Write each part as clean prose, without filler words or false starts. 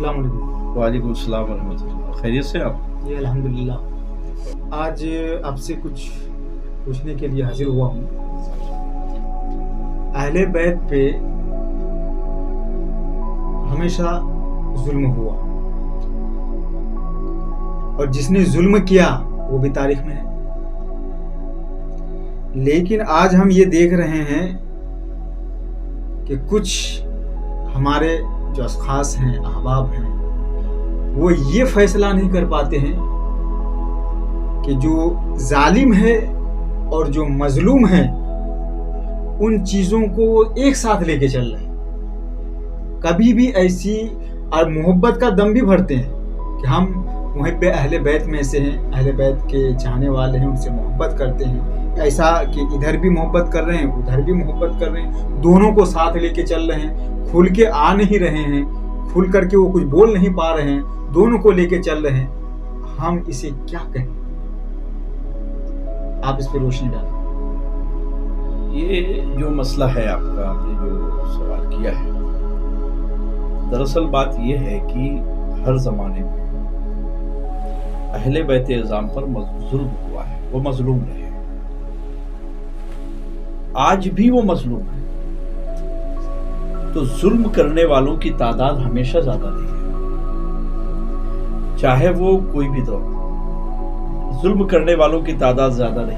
अस्सलाम वालेकुम। वालेकुम अस्सलाम वरहमतुल्लाह। खैरियत से आप? जी अल्हम्दुलिल्लाह। आज आपसे कुछ पूछने के लिए हाजिर हुआ हूँ। अहले बैत पे हमेशा जुल्म हुआ और जिसने जुल्म किया वो भी तारीख में है। लेकिन आज हम ये देख रहे हैं कि कुछ हमारे जो अशख़ास हैं, अहबाब हैं, वो ये फैसला नहीं कर पाते हैं कि जो जालिम है और जो मजलूम है उन चीज़ों को एक साथ लेके चल रहे हैं। कभी भी ऐसी और मोहब्बत का दम भी भरते हैं कि हम मुहिब्बे अहले बैत में से हैं, अहले बैत के चाहने वाले हैं, उनसे मोहब्बत करते हैं। ऐसा कि इधर भी मोहब्बत कर रहे हैं, उधर भी मोहब्बत कर रहे हैं, दोनों को साथ लेके चल रहे हैं, खुल के आ नहीं रहे हैं, खुल करके वो कुछ बोल नहीं पा रहे हैं, दोनों को लेके चल रहे हैं। हम इसे क्या कहें? आप इस पर रोशनी डालें। ये जो मसला है आपका, आपने जो सवाल किया है, दरअसल बात ये है कि हर ज़माने में अहले बैत इज़ाम पर जुल्म हुआ है, वो मजलूम रहे, आज भी वो मजलूम है। तो जुल्म करने वालों की तादाद हमेशा ज्यादा रही है, चाहे वो कोई भी दौर, जुल्म करने वालों की तादाद ज्यादा रही।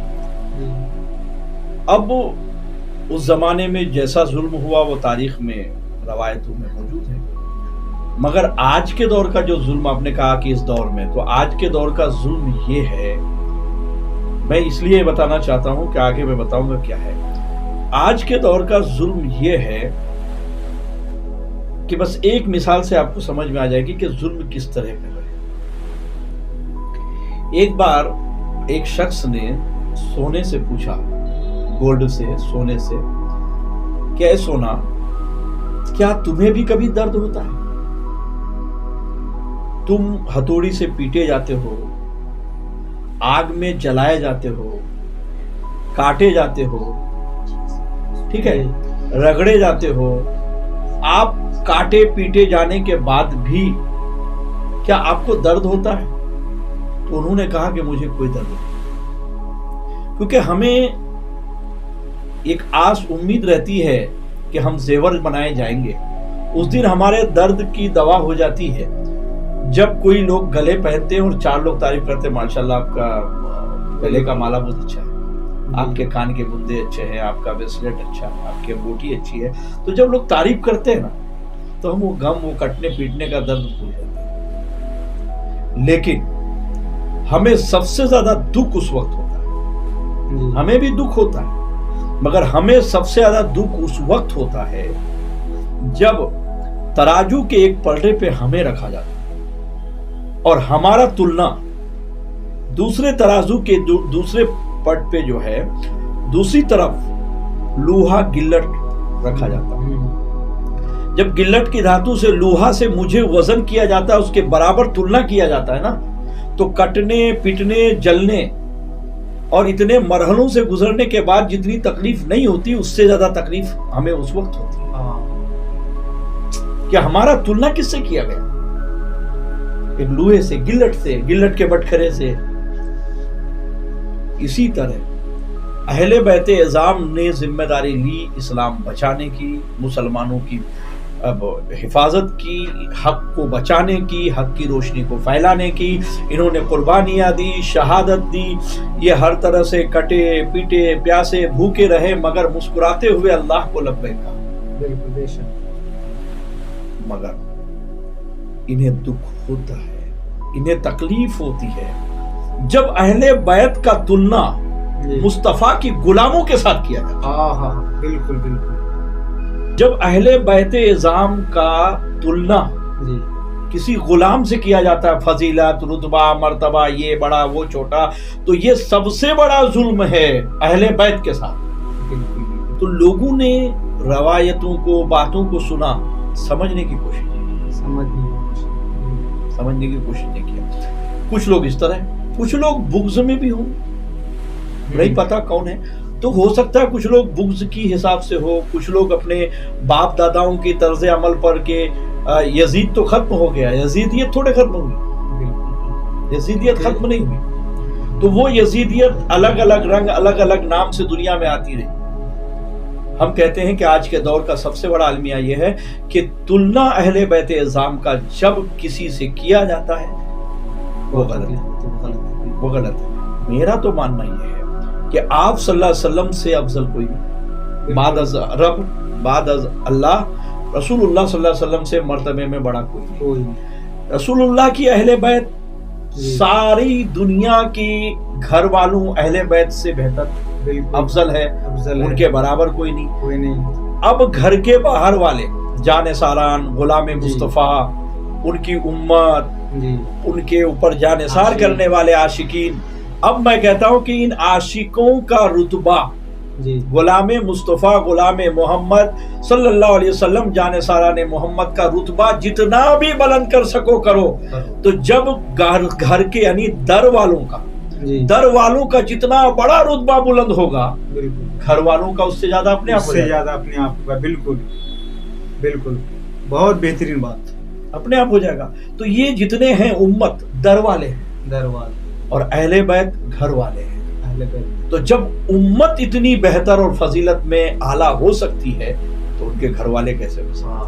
अब उस जमाने में जैसा जुल्म हुआ वो तारीख में, रवायतों में मौजूद है। मगर आज के दौर का जो जुल्म, आपने कहा कि इस दौर में, तो आज के दौर का जुल्म ये है, मैं इसलिए बताना चाहता हूं कि आगे मैं बताऊंगा क्या है। आज के दौर का जुल्म ये है कि बस एक मिसाल से आपको समझ में आ जाएगी कि जुल्म किस तरह कर रहे हैं। एक बार एक शख्स ने सोने से पूछा, गोल्ड से, सोने से, क्या सोना, क्या तुम्हें भी कभी दर्द होता है? तुम हथौड़ी से पीटे जाते हो, आग में जलाए जाते हो, काटे जाते हो, ठीक है, रगड़े जाते हो। आप काटे पीटे जाने के बाद भी क्या आपको दर्द होता है? तो उन्होंने कहा कि मुझे कोई दर्द नहीं, क्योंकि हमें एक आस उम्मीद रहती है कि हम जेवर बनाए जाएंगे। उस दिन हमारे दर्द की दवा हो जाती है जब कोई लोग गले पहनते हैं और चार लोग तारीफ करते हैं, माशाल्लाह आपका गले का माला बहुत अच्छा है, आपके कान के बुंदे अच्छे हैं, आपका ब्रेसलेट अच्छा है, आपकी अंगूठी अच्छी है। तो जब लोग तारीफ करते हैं ना, तो हम वो गम, वो कटने पीटने का दर्द भूल जाते हैं। लेकिन हमें सबसे ज्यादा दुख उस वक्त होता है, हमें भी दुख होता है, मगर हमें सबसे ज्यादा दुख उस वक्त होता है जब तराजू के एक पलड़े पे हमें रखा जाता है और हमारा तुलना दूसरे तराजू के दूसरे पट पे जो है, दूसरी तरफ लोहा गिल्लट रखा जाता है। जब गिल्लट की धातु से, लोहा से मुझे वजन किया जाता है, उसके बराबर तुलना किया जाता है ना, तो कटने पिटने जलने और इतने मरहलों से गुजरने के बाद जितनी तकलीफ नहीं होती, उससे ज्यादा तकलीफ हमें उस वक्त होती है। क्या हमारा तुलना किससे किया गया? एक लोहे से, गिल्लट से, गिल्लट के बटखरे से। इसी तरह अहले बैत इज़ाम ने जिम्मेदारी ली इस्लाम बचाने की, मुसलमानों की हिफाजत की, हक को बचाने की, हक की रोशनी को फैलाने की। इन्होंने कुर्बानियां दी, शहादत दी। ये हर तरह से कटे पीटे प्यासे भूखे रहे, मगर मुस्कुराते हुए अल्लाह को लब्बैक कहा। मगर इन्हें दुख होता है, इन्हें तकलीफ होती है जब अहले बैत का तुलना मुस्तफा की गुलामों के साथ किया जाता है। बिल्कुल बिल्कुल। जब अहले बैत इज़ाम का तुलना किसी गुलाम से किया जाता है, फजीलत, रुतबा, मर्तबा, ये बड़ा वो छोटा, तो ये सबसे बड़ा जुल्म है अहले बैत के साथ। तो लोगों ने रवायतों को, बातों को सुना, समझने की कोशिश की, समझने की कोशिश नहीं किया। कुछ लोग इस तरह, कुछ लोग बुग़्ज़ में भी हों, नहीं पता कौन है। तो हो सकता है कुछ लोग बुग़्ज़ की हिसाब से हो, कुछ लोग अपने बाप दादाओं की तर्ज अमल पर के यजीद तो खत्म हो गया, यजीदियत थोड़े खत्म हुई, बिल्कुल यजीदियत खत्म नहीं हुई। तो वो यजीदियत अलग अलग रंग अलग अलग नाम से दुनिया में आती रही। हम कहते हैं कि आज के दौर का सबसे बड़ा अलमिया यह है कि तुलना अहले बैत इज़ाम का जब किसी से किया जाता है वो गलत है, वो गलत है। मेरा तो मानना यह है कि आप सल्लल्लाहु अलैहि वसल्लम से अफजल कोई नहीं, बाद अज़ रब, बाद अज़ अल्लाह, रसूलुल्लाह सल्लल्लाहु अलैहि वसल्लम से मर्तबे में बड़ा कोई नहीं। कोई नहीं। रसूलुल्लाह की अहले बैत सारी दुनिया की घर वालों अहले बैत से बेहतर, बिल्कुल अफजल है, उनके बराबर कोई नहीं। कोई नहीं। अब घर के बाहर वाले जाने सारान, गुलाम मुस्तफ़ा, उनकी उम्मत, जी उनके ऊपर जाने सार करने वाले आशिकीन, अब मैं कहता हूं कि इन आशिकों का रुतबा जी गुलाम मुस्तफ़ा, गुलाम मोहम्मद सल्लल्लाहु अलैहि वसल्लम, जाने सारान मोहम्मद का रुतबा जितना भी बुलंद कर सको करो। तो जब घर के यानी दर वालों का, जी दर वालों का जितना बड़ा रुतबा बुलंद होगा, बिल्कुल घर वालों का उससे ज्यादा अपने आप हो उससे जाएगा। ज्यादा अपने आप का, बिल्कुल बिल्कुल, बहुत बेहतरीन बात। अपने आप हो जाएगा। तो ये जितने हैं उम्मत दर वाले हैं दरवाल और अहले बैत घर वाले हैं। अहले बैत, तो जब उम्मत इतनी बेहतर और फजीलत में आला हो सकती है तो उनके घर वाले कैसे हो सकते हैं? हाँ